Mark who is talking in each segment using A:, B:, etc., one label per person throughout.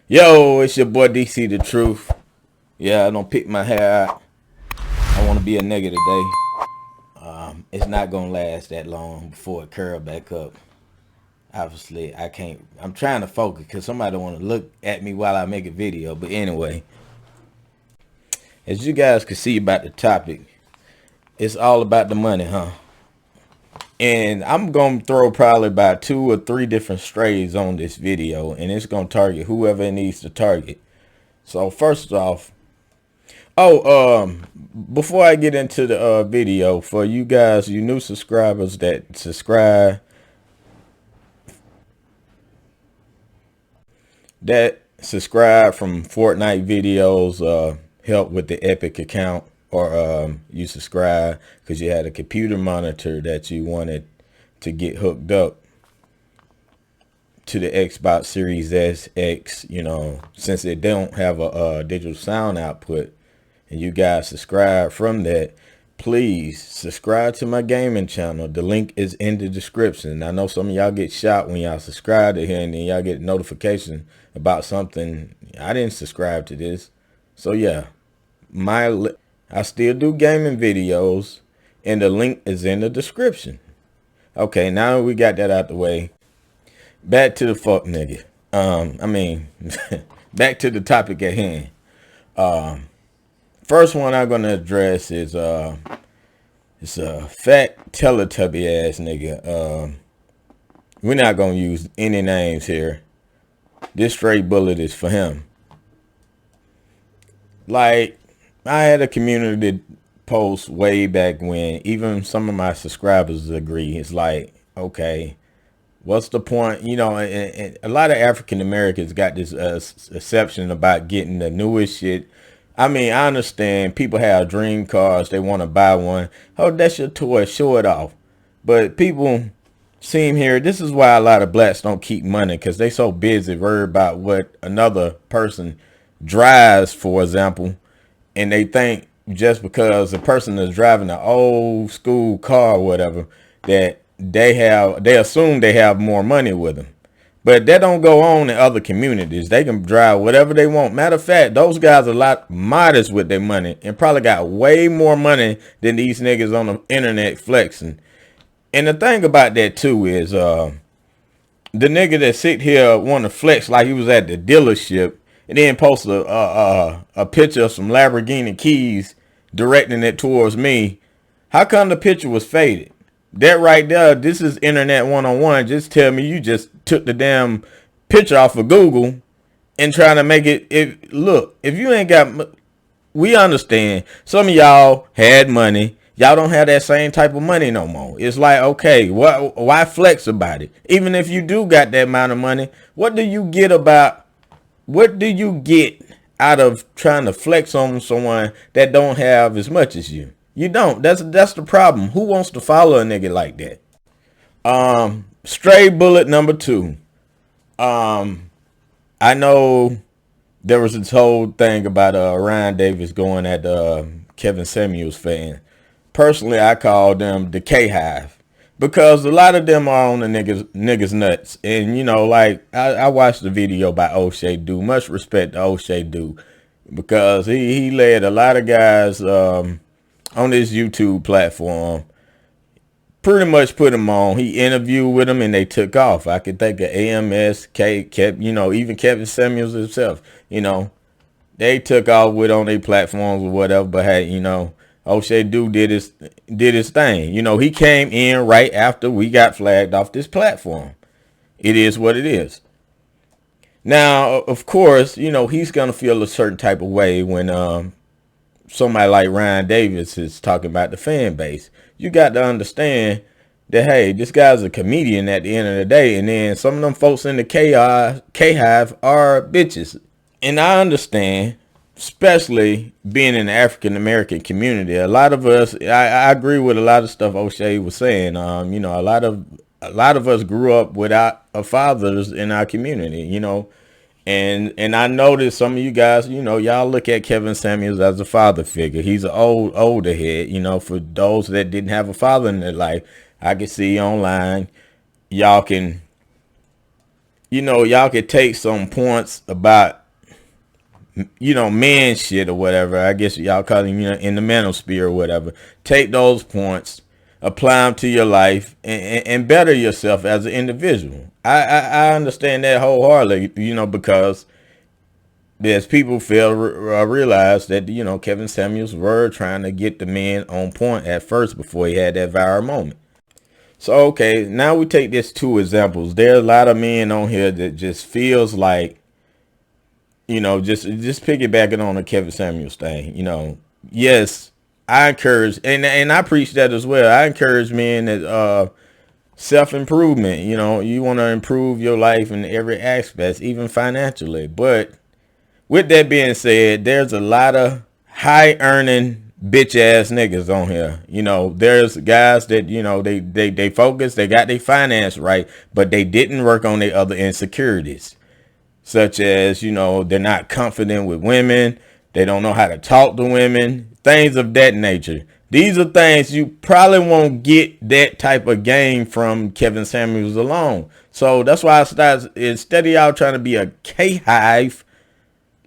A: Yo, it's your boy DC the Truth. Yeah, I don't pick my hair out. I want to be a nigga today. It's not gonna last that long before it curl back up. Obviously, I can't. I'm trying to focus because somebody want to look at me while I make a video. But anyway, as you guys can see about the topic, it's all about the money, huh? And I'm gonna throw probably about 2 or 3 different strays on this video, and it's gonna target whoever it needs to target. So first off, before I get into the video, for you guys, you new subscribers that subscribe, from Fortnite videos, help with the Epic account, or you subscribe because you had a computer monitor that you wanted to get hooked up to the Xbox Series S, X, since it don't have a digital sound output, and you guys subscribe from that, please subscribe to my gaming channel. The link is in the description. I know some of y'all get shot when y'all subscribe to here, and then y'all get notification about something. I didn't subscribe to this. So yeah, I still do gaming videos, and the link is in the description. Okay, now we got that out the way. Back to the fuck nigga. Back to the topic at hand. First one I'm gonna address is it's a fat Teletubby ass nigga. We're not gonna use any names here. This straight bullet is for him. Like, I had a community post way back when, even some of my subscribers agree. It's like, okay, what's the point? And a lot of African Americans got this exception about getting the newest shit. I understand people have dream cars. They want to buy one. Oh, that's your toy. Show it off. But people seem here. This is why a lot of blacks don't keep money, because they so busy worried about what another person drives, for example. And they think just because a person is driving an old school car or whatever, that they assume they have more money with them. But that don't go on in other communities. They can drive whatever they want. Matter of fact, those guys are a lot modest with their money and probably got way more money than these niggas on the internet flexing. And the thing about that too is the nigga that sit here want to flex like he was at the dealership and then post a picture of some Lamborghini keys directing it towards me. How come the picture was faded? That right there, this is internet 101. Just tell me you just took the damn picture off of Google and trying to make it. Look, if you ain't got, we understand. Some of y'all had money. Y'all don't have that same type of money no more. It's like, okay, why flex about it? Even if you do got that amount of money, what do you get out of trying to flex on someone that don't have as much as you? You don't. That's the problem. Who wants to follow a nigga like that? Stray bullet number 2. I know there was this whole thing about Ryan Davis going at Kevin Samuels fan. Personally, I call them the K-Hive, because a lot of them are on the niggas nuts. And like I watched the video by O'Shea Dude. Much respect to O'Shea Dude, because he led a lot of guys on this YouTube platform, pretty much put them on. He interviewed with them and they took off. I could think of AMS, even Kevin Samuels himself, they took off with on their platforms or whatever. But hey, O'Shea Dude did his thing. He came in right after we got flagged off this platform. It is what it is. Now, of course, he's going to feel a certain type of way when somebody like Ryan Davis is talking about the fan base. You got to understand that, hey, this guy's a comedian at the end of the day. And then some of them folks in the K-Hive are bitches. And I understand, especially being in the African American community, a lot of us, I agree with a lot of stuff O'Shea was saying. A lot of us grew up without fathers in our community, And I noticed some of you guys, y'all look at Kevin Samuels as a father figure. He's an older head, for those that didn't have a father in their life. I can see online, y'all can y'all could take some points about, man shit or whatever. I guess y'all call them, in the manosphere or whatever. Take those points, apply them to your life, and better yourself as an individual. I understand that wholeheartedly, because there's people fail to realize that, Kevin Samuels were trying to get the men on point at first before he had that viral moment. So, okay, now we take this two examples. There are a lot of men on here that just feels like, just piggybacking on the Kevin Samuels thing, yes, I encourage, and I preach that as well. I encourage men that, self-improvement, you want to improve your life in every aspect, even financially. But with that being said, there's a lot of high earning bitch ass niggas on here. There's guys that, they focus, they got their finance right, but they didn't work on their other insecurities, such as, they're not confident with women. They don't know how to talk to women, things of that nature. These are things you probably won't get that type of game from Kevin Samuels alone. So that's why I started, instead of y'all trying to be a K-hive,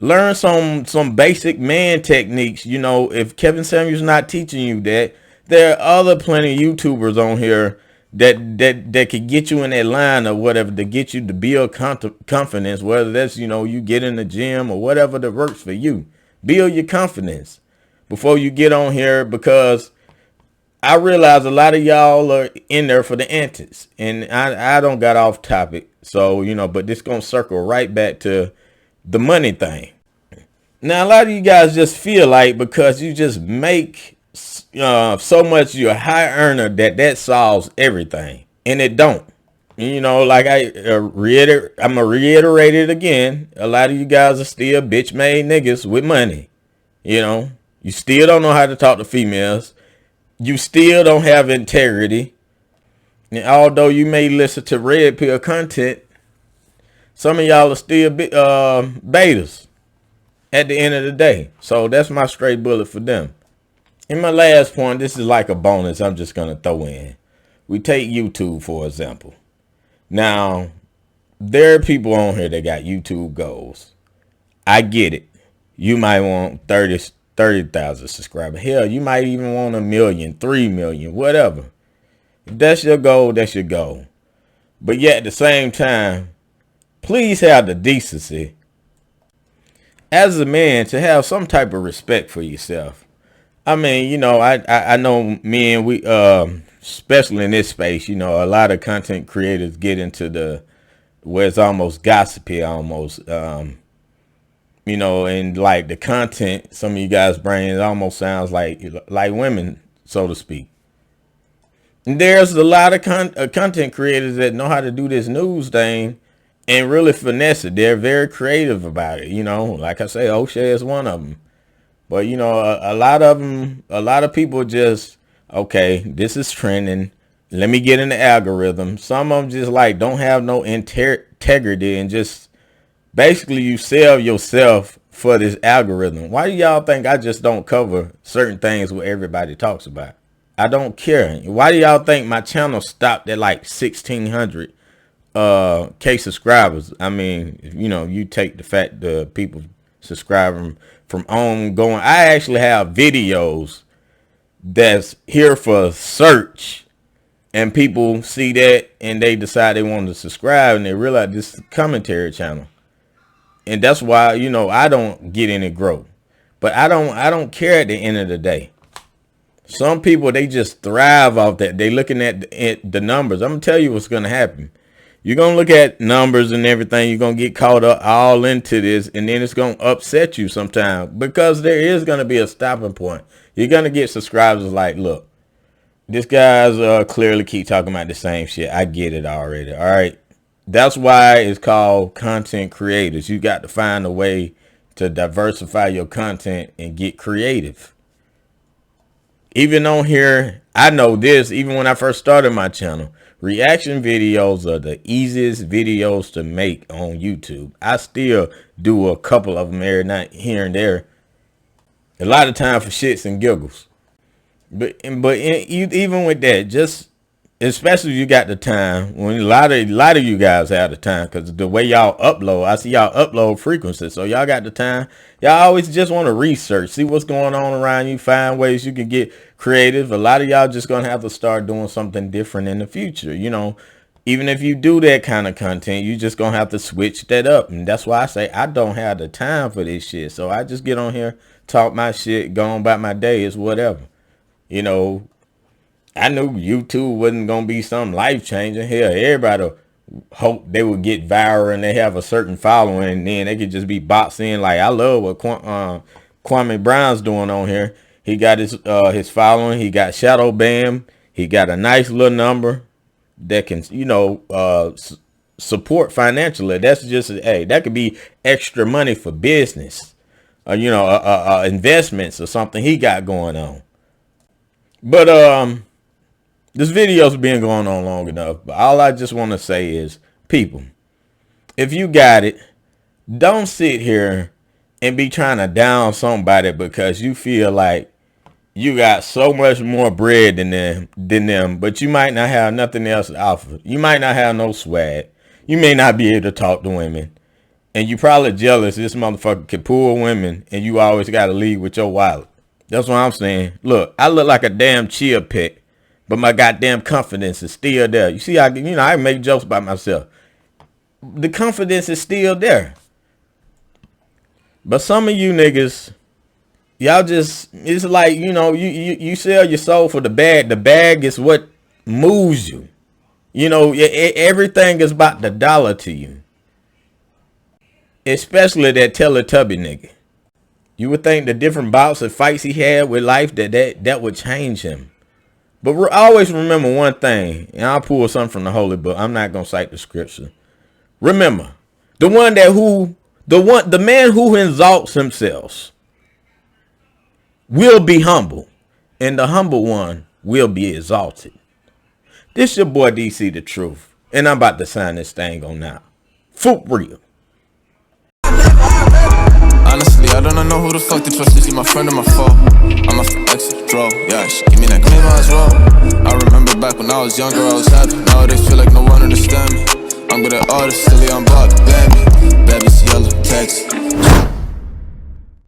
A: learn some basic man techniques. If Kevin Samuels not teaching you that, there are other plenty of YouTubers on here that could get you in that line or whatever, to get you to build confidence, whether that's, you get in the gym or whatever that works for you. Build your confidence before you get on here, because I realize a lot of y'all are in there for the antics, and I don't got off topic. So, but this gonna circle right back to the money thing. Now, a lot of you guys just feel like because you just make so much, you're a high earner, that solves everything, and it don't. Like I'm gonna reiterate it again. A lot of you guys are still bitch made niggas with money. You still don't know how to talk to females. You still don't have integrity. And although you may listen to red pill content, some of y'all are still betas at the end of the day. So that's my straight bullet for them. And my last point, this is like a bonus I'm just going to throw in. We take YouTube, for example. Now, there are people on here that got YouTube goals. I get it. You might want 30,000 subscribers. Hell, you might even want 1 million, 3 million, whatever. If that's your goal, that's your goal. But yet at the same time, please have the decency as a man to have some type of respect for yourself. I mean, I know men, we especially in this space, a lot of content creators get into the where it's almost gossipy, almost, and like the content some of you guys bring, it almost sounds like women, so to speak. And there's a lot of content creators that know how to do this news thing and really finesse it. They're very creative about it. Like I say, O'Shea is one of them. But, a lot of them, a lot of people just, okay, this is trending. Let me get in the algorithm. Some of them just don't have no integrity, and just basically you sell yourself for this algorithm. Why do y'all think I just don't cover certain things what everybody talks about? I don't care. Why do y'all think my channel stopped at 1,600 K subscribers? I mean, you take the fact the people subscribing from ongoing. I actually have videos that's here for search, and people see that and they decide they want to subscribe, and they realize this is a commentary channel. And that's why, I don't get any growth. But I don't care at the end of the day. Some people, they just thrive off that. They looking at the numbers. I'm going to tell you what's going to happen. You're going to look at numbers and everything. You're going to get caught up all into this, and then it's going to upset you sometimes, because there is going to be a stopping point. You're going to get subscribers like, look, this guy's clearly keep talking about the same shit. I get it already. All right. That's why it's called content creators. You got to find a way to diversify your content and get creative. Even on here, I know this, even when I first started my channel, reaction videos are the easiest videos to make on YouTube. I still do a couple of them every night here and there. A lot of time for shits and giggles. But even with that, just especially if you got the time. When a lot of you guys have the time, because the way y'all upload, I see y'all upload frequency, so y'all got the time. Y'all always just want to research, see what's going on around you, find ways you can get creative. A lot of y'all just gonna have to start doing something different in the future. You know, even if you do that kind of content, you just gonna have to switch that up. And that's why I say I don't have the time for this shit. So I just get on here, talk my shit, go on about my day, it's whatever. You know, I knew YouTube wasn't gonna be something life changing. Hell, everybody hope they would get viral and they have a certain following, and then they could just be boxed in. Like, I love what Kwame Brown's doing on here. He got his following. He got shadow banned. He got a nice little number that can, you know, support financially. That's just, hey, that could be extra money for business, you know, investments or something he got going on. But this video's been going on long enough, but all I just want to say is, people, if you got it, don't sit here and be trying to down somebody because you feel like you got so much more bread than them, but you might not have nothing else to offer. You might not have no swag. You may not be able to talk to women, and you probably jealous this motherfucker can pull women, and you always got to leave with your wallet. That's what I'm saying. Look, I look like a damn chia pet, but my goddamn confidence is still there. You see, I make jokes about myself. The confidence is still there. But some of you niggas, y'all just, it's like, you know, you sell your soul for the bag. The bag is what moves you. You know, everything is about the dollar to you. Especially that Teletubby nigga. You would think the different bouts and fights he had with life, that would change him. But always remember one thing, and I'll pull something from the Holy Book. I'm not gonna cite the scripture. Remember, the man who exalts himself will be humble, and the humble one will be exalted. This your boy DC the Truth, and I'm about to sign this thing on now. For real.
B: Honestly, I don't know who the fuck to trust. Is he my friend or my foe? I'm a exit, draw. Yeah, she give me that claim as well. I remember back when I was younger, I was happy. Nowadays feel like no one understand me. I'm good at artists, silly, I'm bought, damn me. Baby's yellow text.